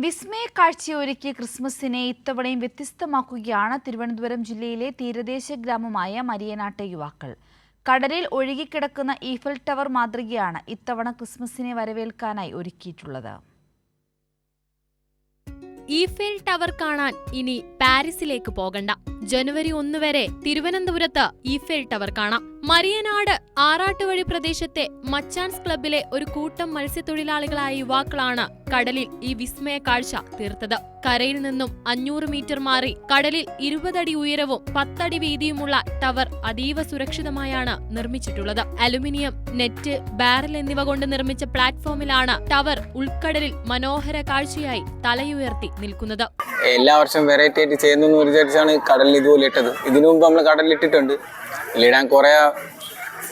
വിസ്മയ കാഴ്ചയൊരുക്കി ക്രിസ്മസിനെ ഇത്തവണയും വ്യത്യസ്തമാക്കുകയാണ് തിരുവനന്തപുരം ജില്ലയിലെ തീരദേശ ഗ്രാമമായ മരിയനാട്ടെ യുവാക്കൾ. കടലിൽ ഒഴുകിക്കിടക്കുന്ന ഈഫൽ ടവർ മാതൃകയാണ് ഇത്തവണ ക്രിസ്മസിനെ വരവേൽക്കാനായി ഒരുക്കിയിട്ടുള്ളത്. ഈഫൽ ടവർ കാണാൻ ഇനി പാരീസിലേക്ക് പോകണ്ട. ജനുവരി 1 വരെ തിരുവനന്തപുരത്ത് ഈഫൽ ടവർ കാണാം. മരിയനാട് ആറാട്ടുവഴി പ്രദേശത്തെ മച്ചാൻസ് ക്ലബിലെ ഒരു കൂട്ടം മത്സ്യത്തൊഴിലാളികളായ യുവാക്കളാണ് കടലിൽ ഈ വിസ്മയ കാഴ്ച തീർത്തത്. കരയിൽ നിന്നും 500 മീറ്റർ മാറി കടലിൽ 20 അടി ഉയരവും 10 അടി വീതിയുമുള്ള ടവർ അതീവ സുരക്ഷിതമായാണ് നിർമ്മിച്ചിട്ടുള്ളത്. അലുമിനിയം, നെറ്റ്, ബാരൽ എന്നിവ കൊണ്ട് നിർമ്മിച്ച പ്ലാറ്റ്ഫോമിലാണ് ടവർ ഉൾക്കടലിൽ മനോഹര കാഴ്ചയായി തലയുയർത്തി നിൽക്കുന്നത്. എല്ലാ വർഷവും വെറൈറ്റി ആയിട്ട് ചെയ്യുന്നു വിചാരിച്ചാണ് കടലിൽ ഇതുപോലെ ഇട്ടത്. ഇതിനു മുമ്പ് നമ്മൾ കടലിൽ ഇട്ടിട്ടുണ്ട്. ഇതിലിടാൻ കുറെ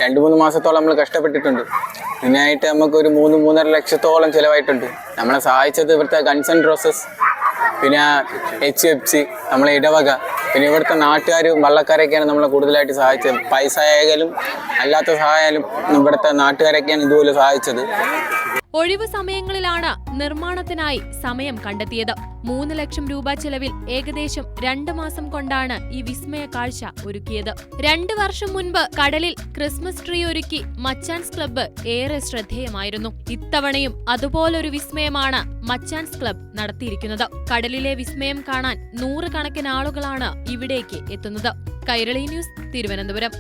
2-3 മാസത്തോളം നമ്മൾ കഷ്ടപ്പെട്ടിട്ടുണ്ട്. ഇതിനായിട്ട് നമുക്ക് ഒരു 3-3.5 ലക്ഷത്തോളം ചിലവായിട്ടുണ്ട്. നമ്മളെ സഹായിച്ചത് ഇവിടുത്തെ കൺസേൺ പ്രോസസ്, പിന്നെ HFC, നമ്മളെ ഇടവക, പിന്നെ ഇവിടുത്തെ നാട്ടുകാരും വള്ളക്കാരൊക്കെയാണ് നമ്മളെ കൂടുതലായിട്ട് സഹായിച്ചത്. പൈസ ആയാലും അല്ലാത്ത സഹായാലും ഇവിടുത്തെ നാട്ടുകാരൊക്കെയാണ് ഇതുപോലെ സഹായിച്ചത്. ഒഴിവു സമയങ്ങളിലാണ് നിർമ്മാണത്തിനായി സമയം കണ്ടെത്തിയത്. 3 ലക്ഷം രൂപ ചെലവിൽ ഏകദേശം 2 മാസം കൊണ്ടാണ് ഈ വിസ്മയ കാഴ്ച ഒരുക്കിയത്. 2 വർഷം മുൻപ് കടലിൽ ക്രിസ്മസ് ട്രീ ഒരുക്കി മച്ചാൻസ് ക്ലബ്ബ് ഏറെ ശ്രദ്ധേയമായിരുന്നു. ഇത്തവണയും അതുപോലൊരു വിസ്മയമാണ് മച്ചാൻസ് ക്ലബ്ബ് നടത്തിയിരിക്കുന്നത്. കടലിലെ വിസ്മയം കാണാൻ 100 കണക്കിന് ആളുകളാണ് ഇവിടേക്ക് എത്തുന്നത്. കൈരളി ന്യൂസ്, തിരുവനന്തപുരം.